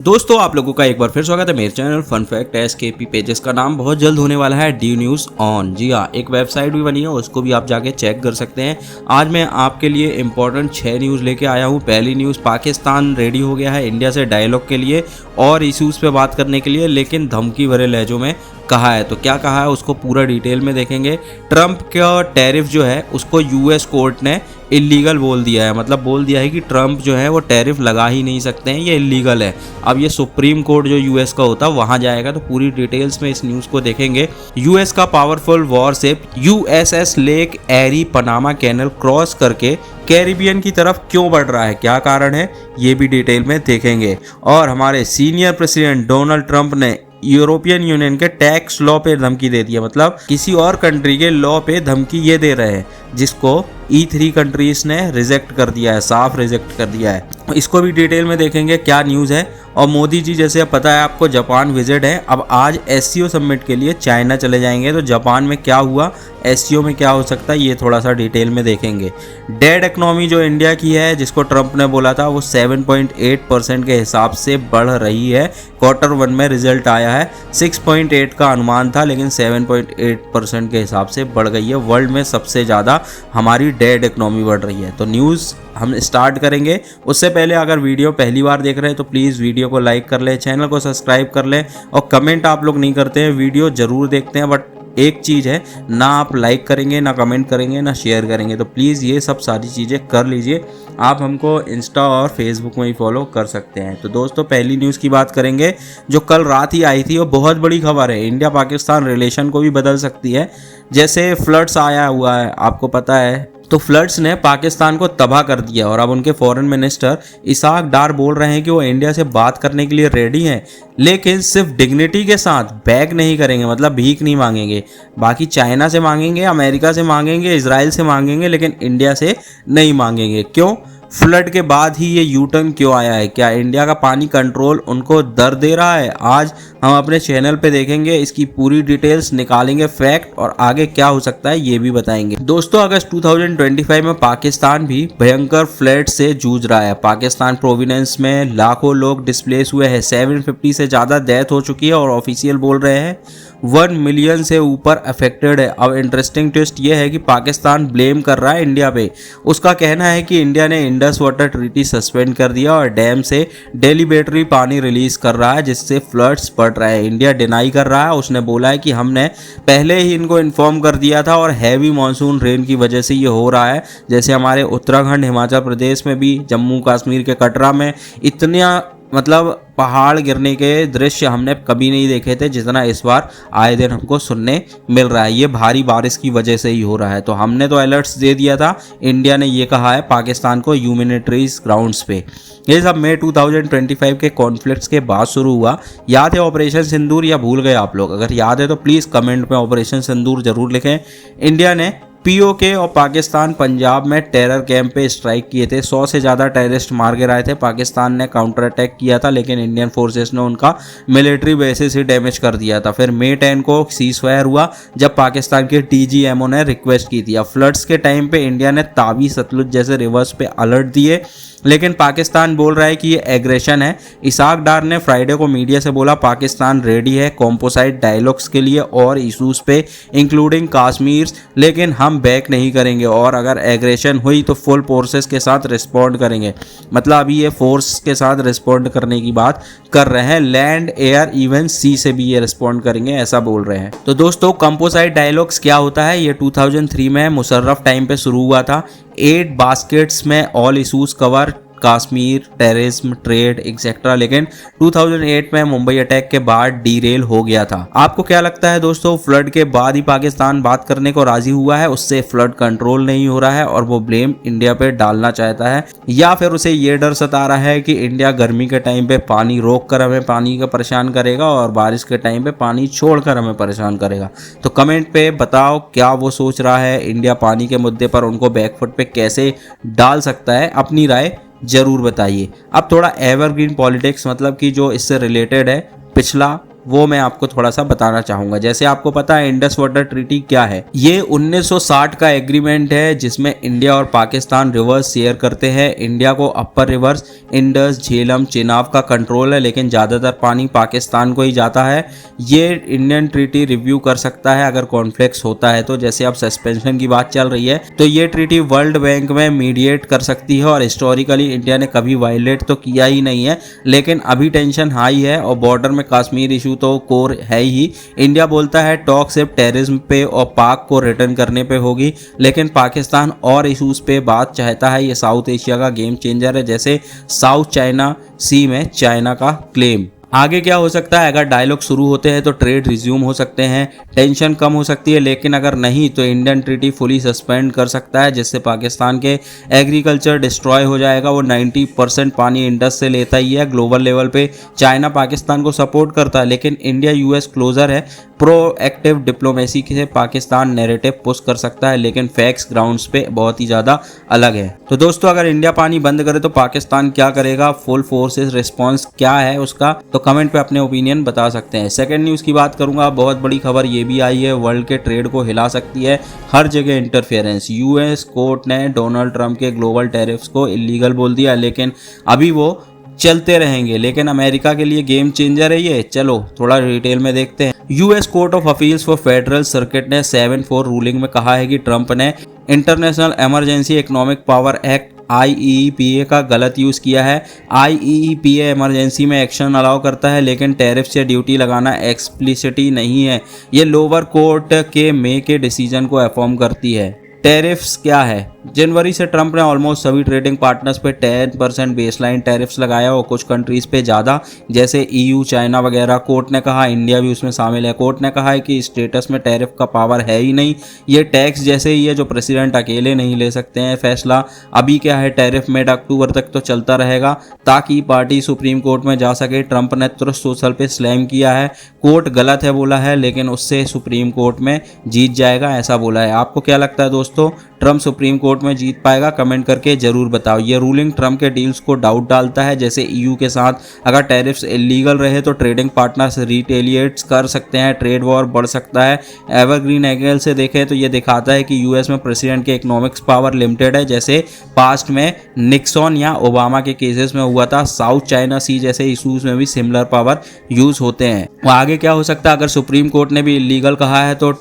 दोस्तों आप लोगों का एक बार फिर स्वागत है मेरे channel fun fact SKP pages का नाम बहुत जल्द होने वाला है डी न्यूज़ ऑन। जी हाँ, एक वेबसाइट भी बनी है, उसको भी आप जाके चेक कर सकते हैं। आज मैं आपके लिए इंपॉर्टेंट 6 न्यूज़ लेके आया हूँ। पहली न्यूज़, पाकिस्तान रेडी हो गया है इंडिया से डायलॉग के लिए और इश्यूज़ पे बात करने के लिए, लेकिन धमकी भरे लहजों में कहा है। तो क्या कहा है उसको पूरा डिटेल में देखेंगे। ट्रंप का टैरिफ जो है उसको यूएस कोर्ट ने इलीगल बोल दिया है, मतलब बोल दिया है कि ट्रंप जो है वो टैरिफ लगा ही नहीं सकते हैं, ये इलीगल है। अब ये सुप्रीम कोर्ट जो यूएस का होता है वहां जाएगा, तो पूरी डिटेल्स में इस न्यूज़ को देखेंगे। यूएस का पावरफुल वॉरशिप यूएसएस लेक एरी पनामा कैनल क्रॉस करके कैरिबियन की तरफ क्यों बढ़ रहा है, क्या कारण है, ये भी डिटेल में देखेंगे। और हमारे सीनियर प्रेसिडेंट डोनाल्ड ट्रंप ने यूरोपियन यूनियन के टैक्स लॉ पे धमकी दे दी है, मतलब किसी और कंट्री के लॉ पे धमकी ये दे रहे हैं, जिसको E3 कंट्रीज ने रिजेक्ट कर दिया है, साफ रिजेक्ट कर दिया है। इसको भी डिटेल में देखेंगे क्या न्यूज़ है। और मोदी जी जैसे पता है आपको जापान विजिट है, अब आज SCO समिट के लिए चाइना चले जाएंगे, तो जापान में क्या हुआ, SCO में क्या हो सकता है, ये थोड़ा सा डिटेल में देखेंगे। डेड इकोनॉमी जो इंडिया की है, जिसको ट्रंप ने बोला था, वो 7.8% के हिसाब से बढ़ रही है। Q1 में रिजल्ट आया है, 6.8 का अनुमान था, लेकिन 7.8% के हिसाब से बढ़ गई है। वर्ल्ड में सबसे ज़्यादा हमारी डेड इकोनॉमी बढ़ रही है। तो न्यूज़ हम स्टार्ट करेंगे। उससे पहले अगर वीडियो पहली बार देख रहे हैं तो प्लीज़ वीडियो को लाइक कर लें, चैनल को सब्सक्राइब कर लें। और कमेंट आप लोग नहीं करते हैं, वीडियो ज़रूर देखते हैं, बट एक चीज़ है, ना आप लाइक करेंगे, ना कमेंट करेंगे, ना शेयर करेंगे। तो प्लीज़ ये सब सारी चीज़ें कर लीजिए। आप हमको इंस्टा और फेसबुक में ही फॉलो कर सकते हैं। तो दोस्तों पहली न्यूज़ की बात करेंगे, जो कल रात ही आई थी, और बहुत बड़ी खबर है, इंडिया पाकिस्तान रिलेशन को भी बदल सकती है। जैसे फ्लड्स आया हुआ है, आपको पता है, तो फ्लड्स ने पाकिस्तान को तबाह कर दिया। और अब उनके फॉरेन मिनिस्टर इसाक डार बोल रहे हैं कि वो इंडिया से बात करने के लिए रेडी हैं, लेकिन सिर्फ डिग्निटी के साथ, बैक नहीं करेंगे, मतलब भीख नहीं मांगेंगे। बाकी चाइना से मांगेंगे, अमेरिका से मांगेंगे, इजराइल से मांगेंगे, लेकिन इंडिया से नहीं मांगेंगे। क्यों? फ्लड के बाद ही ये यू टर्न क्यों आया है? क्या इंडिया का पानी कंट्रोल उनको दर्द दे रहा है? आज हम अपने चैनल पे देखेंगे, इसकी पूरी डिटेल्स निकालेंगे, फैक्ट, और आगे क्या हो सकता है ये भी बताएंगे। दोस्तों अगस्त 2025 में पाकिस्तान भी भयंकर फ्लड से जूझ रहा है। पाकिस्तान प्रोविडेंस में लाखों लोग डिस्प्लेस हुए हैं, 750 से ज़्यादा डेथ हो चुकी है, और ऑफिशियल बोल रहे हैं 1 मिलियन से ऊपर अफेक्टेड है। अब इंटरेस्टिंग ट्विस्ट ये है कि पाकिस्तान ब्लेम कर रहा है इंडिया पे। उसका कहना है कि इंडिया ने इंडस वाटर ट्रीटी सस्पेंड कर दिया और डैम से डेलीबरेटरी पानी रिलीज कर रहा है, जिससे फ्लड्स बढ़ रहा है। इंडिया डिनाई कर रहा है, उसने बोला है कि हमने पहले ही इनको इन्फॉर्म कर दिया था और हैवी मानसून रेन की वजह से ये हो रहा है। जैसे हमारे उत्तराखंड, हिमाचल प्रदेश में भी, जम्मू कश्मीर के कटरा में इतना, मतलब पहाड़ गिरने के दृश्य हमने कभी नहीं देखे थे, जितना इस बार आए दिन हमको सुनने मिल रहा है। ये भारी बारिश की वजह से ही हो रहा है। तो हमने तो अलर्ट्स दे दिया था, इंडिया ने ये कहा है पाकिस्तान को ह्यूमैनिटेरियन ग्राउंड्स पे। ये सब मई 2025 के कॉन्फ्लिक्ट्स के बाद शुरू हुआ। याद है ऑपरेशन सिंदूर, या भूल गए आप लोग? अगर याद है तो प्लीज़ कमेंट में ऑपरेशन सिंदूर जरूर लिखें। इंडिया ने POK और पाकिस्तान पंजाब में टेरर कैंप पे स्ट्राइक किए थे, 100 से ज़्यादा टेररिस्ट मार गिराए थे। पाकिस्तान ने काउंटर अटैक किया था, लेकिन इंडियन फोर्सेस ने उनका मिलिट्री बेसिस ही डैमेज कर दिया था। फिर मई 10 को सीज फायर हुआ, जब पाकिस्तान के TGMO ने रिक्वेस्ट की थी। अब फ्लड्स के टाइम पे इंडिया ने तावी, सतलुज जैसे रिवर्स पे अलर्ट दिए, लेकिन पाकिस्तान बोल रहा है कि ये एग्रेशन है। इसाक डार ने फ्राइडे को मीडिया से बोला पाकिस्तान रेडी है कॉम्पोसाइट डायलॉग्स के लिए और इशूज़ पे, इंक्लूडिंग कश्मीर, लेकिन हम बैक नहीं करेंगे, और अगर एग्रेशन हुई तो फुल फोर्सेस के साथ रिस्पॉन्ड करेंगे। मतलब अभी ये फोर्स के साथ रिस्पॉन्ड करने की बात कर रहे हैं, लैंड, एयर, इवन सी से भी ये रिस्पॉन्ड करेंगे, ऐसा बोल रहे हैं। तो दोस्तों कॉम्पोसाइट डायलॉग्स क्या होता है? ये 2003 में मुशर्रफ टाइम पे शुरू हुआ था। 8 बास्केट्स में all issues cover, Kashmir, terrorism, trade etcetera, लेकिन 2008 में मुंबई अटैक के बाद डीरेल हो गया था। आपको क्या लगता है दोस्तों, फ्लड के बाद ही पाकिस्तान बात करने को राजी हुआ है, उससे फ्लड कंट्रोल नहीं हो रहा है और वो ब्लेम इंडिया पे डालना चाहता है, या फिर उसे ये डर सता रहा है कि इंडिया गर्मी के टाइम पे पानी रोक कर हमें पानी का परेशान करेगा और बारिश के टाइम पे पानी छोड़कर हमें परेशान करेगा? तो कमेंट पे बताओ क्या वो सोच रहा है, इंडिया पानी के मुद्दे पर उनको बैकफुट पे कैसे डाल सकता है, अपनी राय जरूर बताइए। अब थोड़ा एवरग्रीन पॉलिटिक्स, मतलब कि जो इससे रिलेटेड है, पिछला वो मैं आपको थोड़ा सा बताना चाहूंगा। जैसे आपको पता है इंडस वाटर ट्रीटी क्या है, ये 1960 का एग्रीमेंट है जिसमें इंडिया और पाकिस्तान रिवर्स शेयर करते हैं। इंडिया को अपर रिवर्स इंडस, झेलम, चेनाब का कंट्रोल है, लेकिन ज़्यादातर पानी पाकिस्तान को ही जाता है। ये इंडियन ट्रीटी रिव्यू कर सकता है अगर कॉन्फ्लिक्ट होता है तो। जैसे अब सस्पेंशन की बात चल रही है तो ये ट्रीटी वर्ल्ड बैंक में मीडिएट कर सकती है, और हिस्टोरिकली इंडिया ने कभी वायलेट तो किया ही नहीं है, लेकिन अभी टेंशन हाई है और बॉर्डर में कश्मीर इशू तो कोर है ही। इंडिया बोलता है टॉक सिर्फ टेररिज्म पे और पाक को रिटर्न करने पे होगी, लेकिन पाकिस्तान और इशूज पे बात चाहता है। ये साउथ एशिया का गेम चेंजर है, जैसे साउथ चाइना सी में चाइना का क्लेम। आगे क्या हो सकता है, अगर डायलॉग शुरू होते हैं तो ट्रेड रिज्यूम हो सकते हैं, टेंशन कम हो सकती है, लेकिन अगर नहीं तो इंडियन ट्रीटी फुली सस्पेंड कर सकता है, जिससे पाकिस्तान के एग्रीकल्चर डिस्ट्रॉय हो जाएगा। वो 90% पानी इंडस से लेता ही है। ग्लोबल लेवल पे चाइना पाकिस्तान को सपोर्ट करता है, लेकिन इंडिया यूएस क्लोजर है। प्रोएक्टिव डिप्लोमेसी से पाकिस्तान नैरेटिव पुश कर सकता है, लेकिन फैक्ट्स ग्राउंड्स पे बहुत ही ज़्यादा अलग है। तो दोस्तों अगर इंडिया पानी बंद करे तो पाकिस्तान क्या करेगा, फुल फोर्सेस रिस्पॉन्स क्या है उसका, तो कमेंट पे अपने ओपिनियन बता सकते हैं। सेकंड न्यूज़ की बात करूंगा, बहुत बड़ी खबर ये भी आई है, वर्ल्ड के ट्रेड को हिला सकती है हर जगह इंटरफेरेंस। यूएस कोर्ट ने डोनाल्ड ट्रंप के ग्लोबल टैरिफ्स को इलीगल बोल दिया, लेकिन अभी वो चलते रहेंगे। लेकिन अमेरिका के लिए गेम चेंजर है ये, चलो थोड़ा डिटेल में देखते हैं। US court of appeals for federal circuit ने 7-4 रूलिंग में कहा है कि ट्रंप ने international emergency economic power act IEEPA का गलत यूज़ किया है। IEEPA इमरजेंसी में एक्शन अलाउ करता है, लेकिन टैरिफ से ड्यूटी लगाना एक्सप्लिसिटी नहीं है। ये लोअर कोर्ट के मई के डिसीजन को अफर्म करती है। टैरिफ्स क्या है, जनवरी से ट्रंप ने ऑलमोस्ट सभी ट्रेडिंग पार्टनर्स पे 10% बेसलाइन टैरिफ्स लगाया और कुछ कंट्रीज पे ज़्यादा, जैसे EU, चाइना वगैरह। कोर्ट ने कहा, इंडिया भी उसमें शामिल है, कोर्ट ने कहा है कि स्टेटस में टैरिफ का पावर है ही नहीं, ये टैक्स जैसे ही है जो प्रेसिडेंट अकेले नहीं ले सकते हैं फैसला। अभी क्या है, टैरिफ मिड अक्टूबर तक तो चलता रहेगा ताकि पार्टी सुप्रीम कोर्ट में जा सके। ट्रंप ने तुरंत सोशल पे स्लैम किया है, कोर्ट गलत है बोला है, लेकिन उससे सुप्रीम कोर्ट में जीत जाएगा ऐसा बोला है। आपको क्या लगता है दोस्तों, ट्रंप सुप्रीम कोर्ट में जीत पाएगा? कमेंट करके जरूर बताओ। ये रूलिंग ट्रंप के डील्स को डाउट डालता है, जैसे EU के साथ अगर टैरिफ्स इलीगल रहे तो ट्रेडिंग पार्टनर्स रिटेलिएट्स कर सकते हैं, ट्रेड वॉर बढ़ सकता है। एवरग्रीन एंगल से देखें तो ये दिखाता है कि यूएस में प्रेसिडेंट के इकोनॉमिक्स पावर लिमिटेड है, जैसे पास्ट में निक्सन या ओबामा के केसेस में हुआ था। साउथ चाइना सी जैसे इशूज में भी सिमिलर पावर यूज होते हैं। आगे क्या हो सकता है, अगर सुप्रीम कोर्ट ने भी इलीगल कहा है तो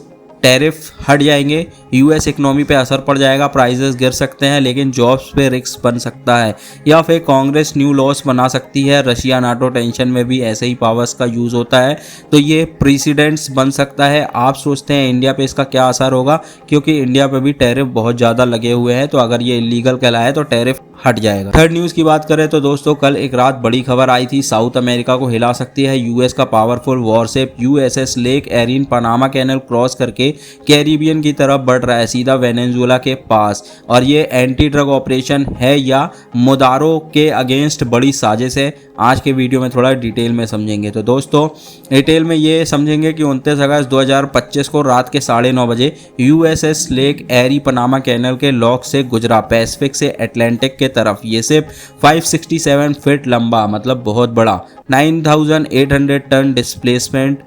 टैरिफ हट जाएंगे, यूएस इकोनॉमी पे असर पड़ जाएगा, प्राइसेस गिर सकते हैं, लेकिन जॉब्स पे रिस्क बन सकता है। या फिर कांग्रेस न्यू लॉस बना सकती है। रशिया नाटो टेंशन में भी ऐसे ही पावर्स का यूज़ होता है, तो ये प्रेसिडेंट्स बन सकता है। आप सोचते हैं इंडिया पे इसका क्या असर होगा, क्योंकि इंडिया पे भी टैरिफ बहुत ज़्यादा लगे हुए हैं, तो अगर ये इलीगल कहलाए तो टैरिफ हट जाएगा। थर्ड न्यूज़ की बात करें तो दोस्तों कल एक रात बड़ी खबर आई थी, साउथ अमेरिका को हिला सकती है यूएस का powerful warship USS Lake Erie Panama Canal cross करके कैरिबियन की तरफ बढ़ रहा है, सीधा वेनेजुएला के पास। और ये एंटी ड्रग ऑपरेशन है या मुदारो के अगेंस्ट बड़ी साजिश है, आज के वीडियो में थोड़ा डिटेल में समझेंगे। तो दोस्तों डिटेल में ये समझेंगे कि 29 अगस्त 2025 को रात के 9:30 बजे USS लेक एरी पनामा कैनल के लॉक से गुजरा, पैसिफिक से अटलांटिक के तरफ। ये सिर्फ 567 फीट लंबा, मतलब बहुत बड़ा, 9800 टन डिस्प्लेसमेंट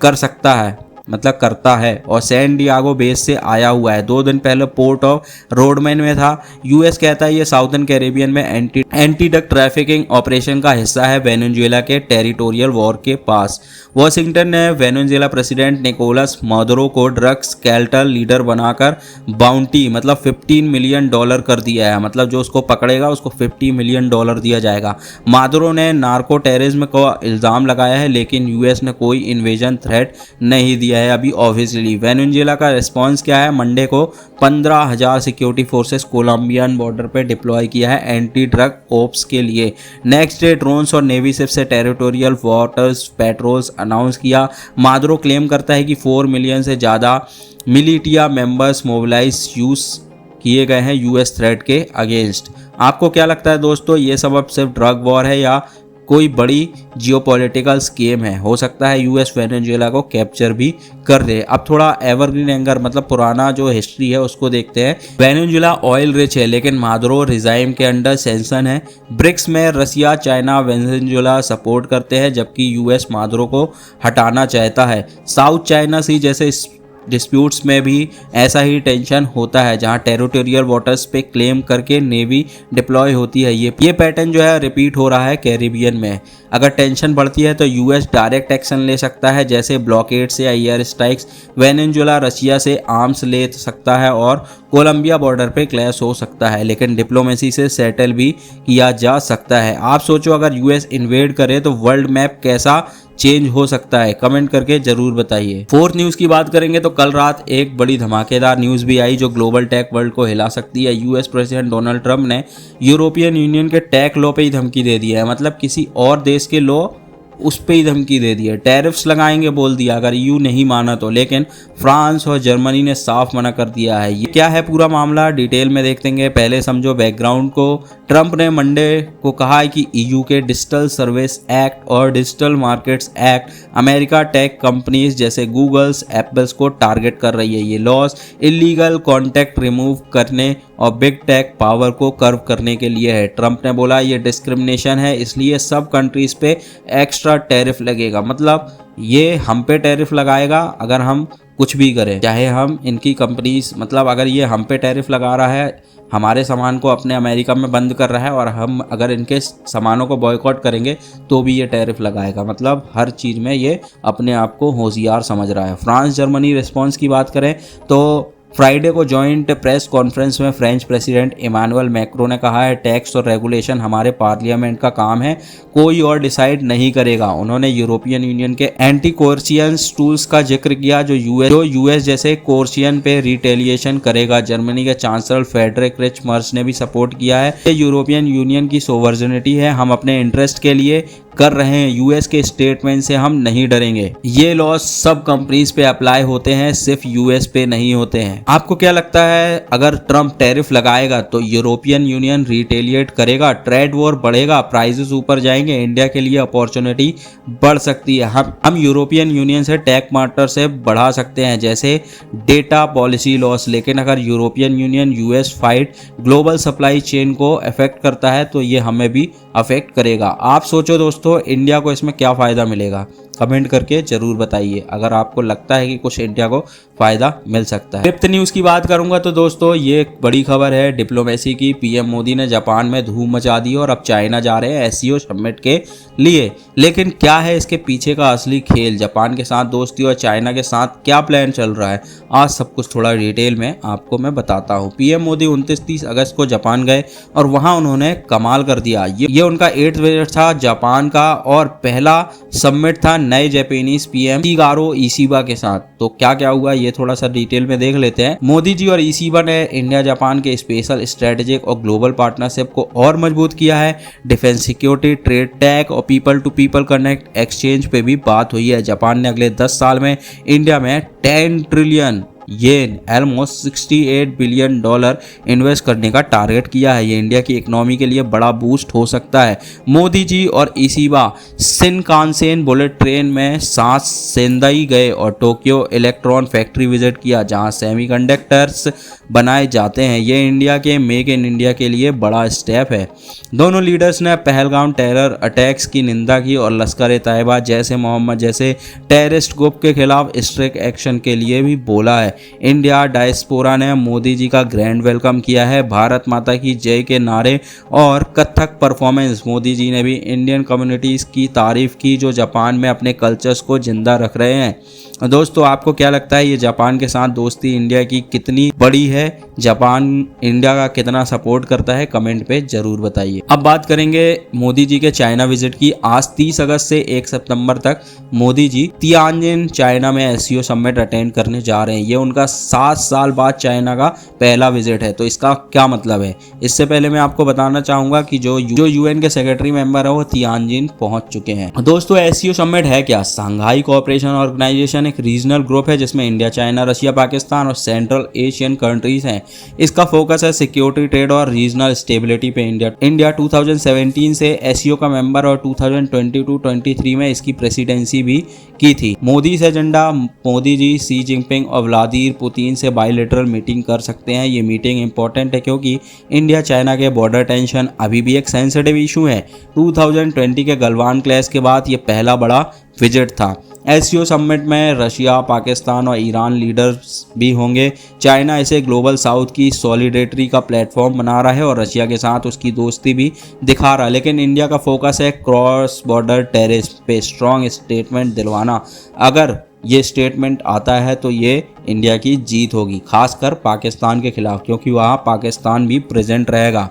कर सकता है, मतलब करता है, और सैन डियागो बेस से आया हुआ है। 2 दिन पहले पोर्ट ऑफ रोडमैन में था। यूएस कहता है ये साउथर्न कैरेबियन में एंटी ड्रग ट्रैफिकिंग ऑपरेशन का हिस्सा है, वेनेजुएला के टेरिटोरियल वॉर के पास। वॉशिंगटन ने वेनेजुएला प्रेसिडेंट निकोलस मादुरो को ड्रग्स कैल्टल लीडर बनाकर बाउंटी, मतलब $15 मिलियन कर दिया है, मतलब जो उसको पकड़ेगा उसको $50 मिलियन दिया जाएगा। मादुरो ने नार्को टेररिज्म का इल्ज़ाम लगाया है, लेकिन यूएस ने कोई इन्वेजन थ्रेट नहीं दिया है अभी ऑफिशियली। वेनेजुएला का रिस्पॉन्स क्या है, मंडे को 15,000 सिक्योरिटी फोर्सेस कोलंबियन बॉर्डर पे डिप्लॉय किया है एंटी ड्रग ओप्स के लिए। नेक्स्ट डे ड्रोन्स और नेवी शिप से टेरिटोरियल वाटर्स पेट्रोल्स अनाउंस किया। मादुरो क्लेम करता है कि 4 मिलियन से ज़्यादा मिलिटिया मेंबर्स मोबिलाइज यूज किए गए हैं यूएस थ्रेट के अगेंस्ट। आपको क्या लगता है दोस्तों, ये सब अब सिर्फ ड्रग वॉर है या कोई बड़ी जियोपॉलिटिकल स्कीम है। हो सकता है यूएस वेनेजुएला को कैप्चर भी कर दे। अब थोड़ा एवरग्रीन एंगर मतलब पुराना जो हिस्ट्री है उसको देखते हैं। वेनेजुएला ऑयल रिच है लेकिन मादुरो रिजाइम के अंडर सैंक्शन है। ब्रिक्स में रसिया, चाइना, वेनेजुएला सपोर्ट करते हैं जबकि यूएस मादुरो को हटाना चाहता है। साउथ चाइना सी जैसे डिस्प्यूट्स में भी ऐसा ही टेंशन होता है जहां टेरिटोरियल वाटर्स पे क्लेम करके नेवी डिप्लॉय होती है। ये पैटर्न जो है रिपीट हो रहा है कैरिबियन में। अगर टेंशन बढ़ती है तो यूएस डायरेक्ट एक्शन ले सकता है जैसे ब्लॉकेड से एयर स्ट्राइक्स। वेनेजुएला रशिया से आर्म्स ले सकता है और कोलंबिया बॉर्डर पे क्लैश हो सकता है, लेकिन डिप्लोमेसी से सेटल भी किया जा सकता है। आप सोचो अगर यूएस इन्वेड करे तो वर्ल्ड मैप कैसा चेंज हो सकता है, कमेंट करके जरूर बताइए। फोर्थ न्यूज की बात करेंगे तो कल रात एक बड़ी धमाकेदार न्यूज भी आई जो ग्लोबल टेक वर्ल्ड को हिला सकती है। यूएस प्रेसिडेंट डोनाल्ड ट्रंप ने यूरोपियन यूनियन के टेक लॉ पे ही धमकी दे दी है, मतलब किसी और देश के लॉ उस पे ही धमकी दे दी है। टैरिफ्स लगाएंगे बोल दिया अगर यूं नहीं माना तो, लेकिन फ्रांस और जर्मनी ने साफ मना कर दिया है। ये क्या है पूरा मामला डिटेल में देखेंगे। पहले समझो बैकग्राउंड को। ट्रंप ने मंडे को कहा है कि ईयू के डिजिटल सर्विस एक्ट और digital markets act America tech companies जैसे गूगल्स, एप्पल्स को टारगेट कर रही है। ये लॉस इलीगल कॉन्टैक्ट रिमूव करने और बिग टेक पावर को कर्व करने के लिए है। ट्रंप ने बोला ये डिस्क्रिमिनेशन है इसलिए सब कंट्रीज पे एक्स्ट्रा टैरिफ लगेगा, मतलब ये हम पे टैरिफ लगाएगा अगर हम कुछ भी करें, चाहे हम इनकी कंपनीज, मतलब अगर ये हम पे टैरिफ लगा रहा है, हमारे सामान को अपने अमेरिका में बंद कर रहा है और हम अगर इनके सामानों को बॉयकॉट करेंगे तो भी ये टैरिफ लगाएगा, मतलब हर चीज़ में ये अपने आप को होशियार समझ रहा है। फ्रांस जर्मनी रिस्पॉन्स की बात करें तो फ्राइडे को जॉइंट प्रेस कॉन्फ्रेंस में फ्रेंच प्रेसिडेंट इमानुएल मैक्रों ने कहा है टैक्स और रेगुलेशन हमारे पार्लियामेंट का काम है, कोई और डिसाइड नहीं करेगा। उन्होंने यूरोपियन यूनियन के एंटी कोर्सियंस टूल्स का जिक्र किया जो यूएस जैसे कोर्सियन पे रिटेलिएशन करेगा। जर्मनी के चांसलर फेडरिक रिच मर्स ने भी सपोर्ट किया है। ये यूरोपियन यूनियन की सोवर्जिनिटी है, हम अपने इंटरेस्ट के लिए कर रहे हैं, यूएस के स्टेटमेंट से हम नहीं डरेंगे। ये लॉस सब कंपनीज पे अप्लाई होते हैं, सिर्फ यूएस पे नहीं होते हैं। आपको क्या लगता है अगर ट्रंप टैरिफ लगाएगा तो यूरोपियन यूनियन रिटेलिएट करेगा, ट्रेड वॉर बढ़ेगा, प्राइसेस ऊपर जाएंगे, इंडिया के लिए अपॉर्चुनिटी बढ़ सकती है। हम यूरोपियन यूनियन से टेक पार्टनर से बढ़ा सकते हैं जैसे डेटा पॉलिसी लॉस, लेकिन अगर European union US fight global supply chain को अफेक्ट करता है तो ये हमें भी अफेक्ट करेगा। आप सोचो दोस्तों इंडिया को इसमें क्या फ़ायदा मिलेगा, कमेंट करके जरूर बताइए अगर आपको लगता है कि कुछ इंडिया को फ़ायदा मिल सकता है। फिफ्थ न्यूज़ की बात करूंगा तो दोस्तों ये एक बड़ी खबर है डिप्लोमेसी की। पीएम मोदी ने जापान में धूम मचा दी और अब चाइना जा रहे हैं एससीओ समिट के लिए, लेकिन क्या है इसके पीछे का असली खेल, जापान के साथ दोस्ती और चाइना के साथ क्या प्लान चल रहा है, आज सब कुछ थोड़ा डिटेल में आपको मैं बताता हूँ। पीएम मोदी 29-30 अगस्त को जापान गए और वहाँ उन्होंने कमाल कर दिया। ये उनका 8th विजिट था जापान का और पहला समिट था नए जापानीज पीएम शिगारो इशिबा के साथ। तो क्या क्या हुआ ये थोड़ा सा डिटेल में देख लेते हैं। मोदी जी और इशिबा ने इंडिया जापान के स्पेशल स्ट्रेटेजिक और ग्लोबल पार्टनरशिप को और मजबूत किया है। डिफेंस, सिक्योरिटी, ट्रेड, टेक और people to people connect exchange पे भी बात हुई है। जापान ने अगले 10 साल में इंडिया में 10 ट्रिलियन येन ऑलमोस्ट $68 बिलियन इन्वेस्ट करने का टारगेट किया है। ये इंडिया की इकोनॉमी के लिए बड़ा बूस्ट हो सकता है। मोदी जी और इशिबा शिनकानसेन बुलेट ट्रेन में साथ सेंदाई गए और टोक्यो इलेक्ट्रॉन फैक्ट्री विजिट किया जहां सेमीकंडक्टर्स बनाए जाते हैं। ये इंडिया के मेक इन इंडिया के लिए बड़ा स्टेप है। दोनों लीडर्स ने पहलगाम टेरर अटैक्स की निंदा की और लश्कर तैयबा जैसे मोहम्मद जैसे टेररिस्ट ग्रुप के खिलाफ स्ट्रिक्ट एक्शन के लिए भी बोला है। इंडिया डायस्पोरा ने मोदी जी का ग्रैंड वेलकम किया है। भारत माता की जय के नारे और कथक परफॉर्मेंस। मोदी जी ने भी इंडियन कम्युनिटीज़ की तारीफ की जो जापान में अपने कल्चर्स को जिंदा रख रहे हैं। दोस्तों आपको क्या लगता है ये जापान के साथ दोस्ती इंडिया की कितनी बड़ी है, जापान इंडिया का कितना सपोर्ट करता है, कमेंट पे जरूर बताइए। अब बात करेंगे मोदी जी के चाइना विजिट की। आज 30 अगस्त से 1 सितंबर तक मोदी जी तियानजिन चाइना में एससीओ समिट अटेंड करने जा रहे हैं। ये उनका 7 साल बाद चाइना का पहला विजिट है। तो इसका क्या मतलब है, इससे पहले मैं आपको बताना चाहूँगा कि जो जो यूएन के सेक्रेटरी मेंबर है वो तियानजिन पहुंच चुके हैं। दोस्तों एससीओ समिट है क्या? संघाई कोऑपरेशन ऑर्गेनाइजेशन एक रीजनल ग्रुप है जिसमें इंडिया, चाइना, रशिया, पाकिस्तान और सेंट्रल एशियन कंट्रीज हैं। इसका फोकस है सिक्योरिटी, ट्रेड और रीजनल स्टेबिलिटी पे। इंडिया 2017 से एससीओ का मेंबर और 2022-23 में इसकी प्रेसिडेंसी भी की थी। मोदी से agenda, Modi ji Xi Jinping और व्लादिमीर पुतिन से बायलैटरल मीटिंग कर सकते हैं। ये मीटिंग इंपॉर्टेंट है क्योंकि इंडिया चाइना के बॉर्डर टेंशन अभी भी एक सेंसिटिव इशू है। 2020 के गलवान क्लैश के बाद ये पहला बड़ा विजिट था। एससीओ समिट में रशिया, पाकिस्तान और ईरान लीडर्स भी होंगे। चाइना इसे ग्लोबल साउथ की सॉलिडेरिटी का प्लेटफॉर्म बना रहा है और रशिया के साथ उसकी दोस्ती भी दिखा रहा है, लेकिन इंडिया का फोकस है क्रॉस बॉर्डर टेररिस पे स्ट्रॉन्ग स्टेटमेंट दिलवाना। अगर ये स्टेटमेंट आता है तो ये इंडिया की जीत होगी, खासकर पाकिस्तान के खिलाफ, क्योंकि वहाँ पाकिस्तान भी प्रेजेंट रहेगा।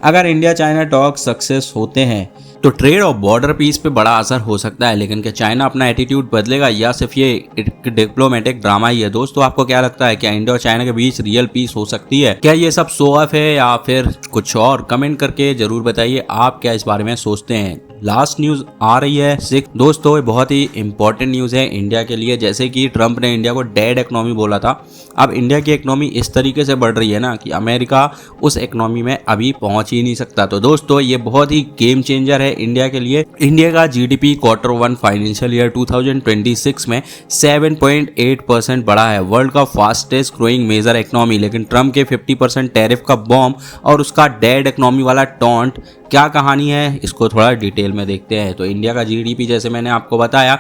अगर इंडिया चाइना टॉक सक्सेस होते हैं तो ट्रेड और बॉर्डर पीस पे बड़ा असर हो सकता है, लेकिन क्या चाइना अपना एटीट्यूड बदलेगा या सिर्फ ये डिप्लोमेटिक ड्रामा ही है? दोस्तों आपको क्या लगता है, क्या इंडिया और चाइना के बीच रियल पीस हो सकती है? क्या ये सब शो ऑफ है या फिर कुछ और? कमेंट करके जरूर बताइए आप क्या इस बारे में सोचते हैं। लास्ट न्यूज आ रही है दोस्तों, ये बहुत ही इंपॉर्टेंट न्यूज है इंडिया के लिए। जैसे कि ट्रंप ने इंडिया को डेड इकोनॉमी बोला था, अब इंडिया की इकोनॉमी इस तरीके से बढ़ रही है ना कि अमेरिका उस इकोनॉमी में अभी पहुंच ही नहीं सकता। तो दोस्तों ये बहुत ही गेम चेंजर है इंडिया के लिए। इंडिया का जीडीपी Q1 फाइनेंशियल ईयर 2026 में 7.8% बढ़ा है, वर्ल्ड का फास्टेस्ट ग्रोइंग मेजर इकोनॉमी। लेकिन ट्रंप के 50% टैरिफ का बॉम्ब और उसका डेड इकोनॉमी वाला टॉन्ट, क्या कहानी है इसको थोड़ा डिटेल में देखते हैं। तो इंडिया का जीडीपी जैसे मैंने आपको बताया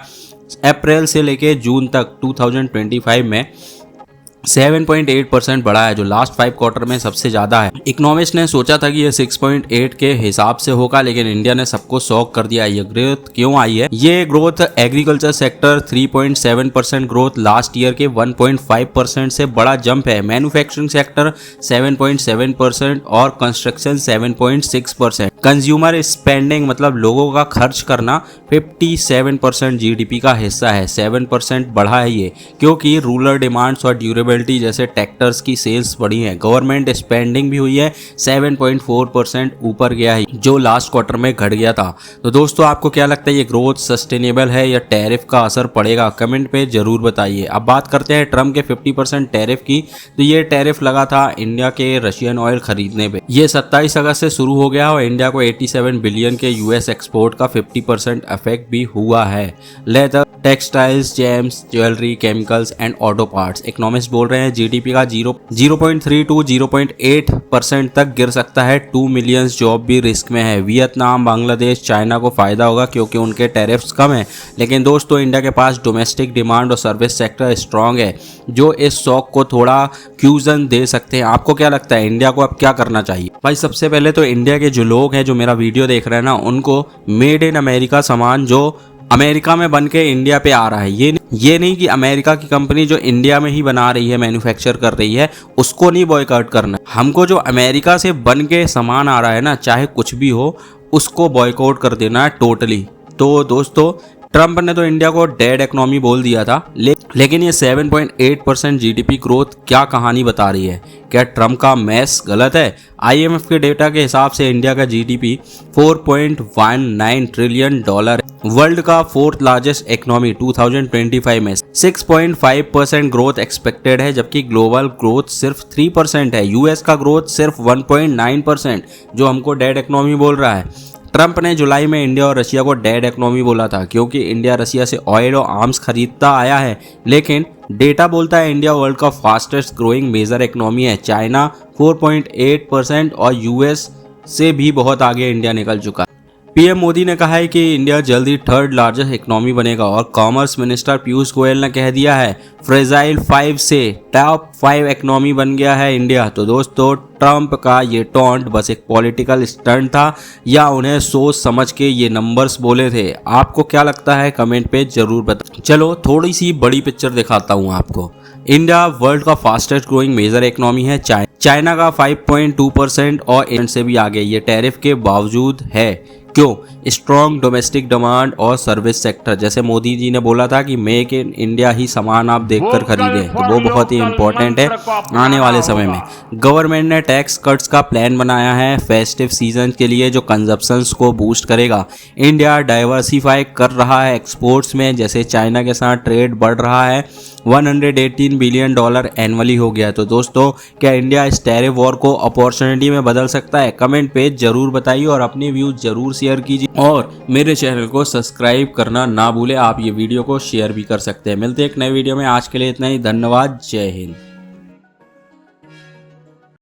अप्रैल से लेके जून तक 2025 में 7.8% बढ़ा है, जो लास्ट 5 क्वार्टर में सबसे ज्यादा है। इकोनॉमिस्ट ने सोचा था कि ये 6.8 के हिसाब से होगा, लेकिन इंडिया ने सबको शॉक कर दिया। ये ग्रोथ क्यों आई है? ये growth agriculture sector 3.7% growth, last year के 1.5% से बड़ा जंप है। मैन्युफैक्चरिंग सेक्टर 7.7% और कंस्ट्रक्शन 7.6%। कंज्यूमर स्पेंडिंग मतलब लोगों का खर्च करना 57% जीडीपी का हिस्सा है, 7% बढ़ा है ये, क्योंकि रूरल डिमांड्स और ड्यूरेबल जैसे ट्रैक्टर्स की सेल्स बढ़ी है। गवर्नमेंट स्पेंडिंग भी हुई है, 7.4% ऊपर गया है, जो लास्ट क्वार्टर में घट गया था। तो दोस्तों आपको क्या लगता है, ये ग्रोथ सस्टेनेबल है या टैरिफ का असर पड़ेगा? कमेंट पे जरूर बताइए। अब बात करते हैं ट्रम्प के 50% टैरिफ की। तो ये टैरिफ लगा था इंडिया के रशियन ऑयल खरीदने पे। ये 27 अगस्त से शुरू हो गया और इंडिया को 87 बिलियन के यूएस एक्सपोर्ट का 50% इफेक्ट भी हुआ है। Leather, textiles, James, jewellery, chemicals and auto parts. Economist बोल रहे हैं जीडीपी का 0.3 to 0.8% तक गिर सकता है। 2 मिलियन जॉब भी रिस्क में है। वियतनाम, बांग्लादेश, चाइना को फायदा होगा क्योंकि उनके टैरिफ्स कम है, लेकिन दोस्तों इंडिया के पास डोमेस्टिक डिमांड और सर्विस सेक्टर स्ट्रांग है, जो इस शॉक को थोड़ा क्यूजन दे सकते हैं। आपको क्या लगता है इंडिया को अब क्या करना चाहिए? भाई सबसे पहले तो इंडिया के जो लोग हैं जो मेरा वीडियो देख रहे हैं ना, उनको मेड इन अमेरिका सामान जो अमेरिका में बन के इंडिया पे आ रहा है, ये नहीं कि अमेरिका की कंपनी जो इंडिया में ही बना रही है, मैन्युफैक्चर कर रही है, उसको नहीं बॉयकॉट करना। हमको जो अमेरिका से बन के सामान आ रहा है ना, चाहे कुछ भी हो, उसको बॉयकॉट कर देना है टोटली। तो दोस्तों ट्रंप ने तो इंडिया को डेड इकोनॉमी बोल दिया था, लेकिन ये 7.8% जीडीपी ग्रोथ क्या कहानी बता रही है? क्या ट्रंप का मैथ्स गलत है? आईएमएफ के डेटा के हिसाब से इंडिया का जीडीपी $4.19 ट्रिलियन, वर्ल्ड का 4th लार्जेस्ट इकोनॉमी 2025 में 6.5% ग्रोथ एक्सपेक्टेड है, जबकि ग्लोबल ग्रोथ सिर्फ 3% है। यूएस का ग्रोथ सिर्फ 1.9%, जो हमको डेड इकोनॉमी बोल रहा है। ट्रंप ने जुलाई में इंडिया और रशिया को डेड इकोनॉमी बोला था क्योंकि इंडिया रशिया से ऑयल और आर्म्स खरीदता आया है, लेकिन डेटा बोलता है इंडिया वर्ल्ड का फास्टेस्ट ग्रोइंग मेजर इकोनॉमी है। चाइना 4.8% और यूएस से भी बहुत आगे इंडिया निकल चुका है। पीएम मोदी ने कहा है कि इंडिया जल्दी 3rd लार्जेस्ट इकोनॉमी बनेगा और कॉमर्स मिनिस्टर पीयूष गोयल ने कह दिया है फ्रेजाइल 5 से टॉप 5 इकोनॉमी बन गया है इंडिया। तो दोस्तों ट्रंप का ये टॉन्ट बस एक पॉलिटिकल स्टंट था या उन्हें सोच समझ के ये नंबर्स बोले थे? आपको क्या लगता है कमेंट पे जरूर बताएं। चलो थोड़ी सी बड़ी पिक्चर दिखाता हूँ आपको। इंडिया वर्ल्ड का फास्टेस्ट ग्रोइंग मेजर इकोनॉमी है। चाइना का 5.2% और इंडिया से भी आगे, ये टैरिफ के बावजूद है क्यों? स्ट्रॉन्ग डोमेस्टिक डिमांड और सर्विस सेक्टर, जैसे मोदी जी ने बोला था कि मेक इन इंडिया ही सामान आप देखकर खरीदें, तो वो बहुत ही इंपॉर्टेंट है आने वाले समय में। गवर्नमेंट ने टैक्स कट्स का प्लान बनाया है फेस्टिव सीजन के लिए जो कंजप्शंस को बूस्ट करेगा। इंडिया डाइवर्सिफाई कर रहा है एक्सपोर्ट्स में, जैसे चाइना के साथ ट्रेड बढ़ रहा है, $118 बिलियन एनुअली हो गया। तो दोस्तों, क्या इंडिया इस टैरिफ वॉर को अपॉर्चुनिटी में बदल सकता है? कमेंट पे जरूर बताइए और अपने व्यूज जरूर शेयर कीजिए और मेरे चैनल को सब्सक्राइब करना ना भूले। आप ये वीडियो को शेयर भी कर सकते हैं। मिलते हैं एक नए वीडियो में, आज के लिए इतना ही। धन्यवाद, जय हिंद।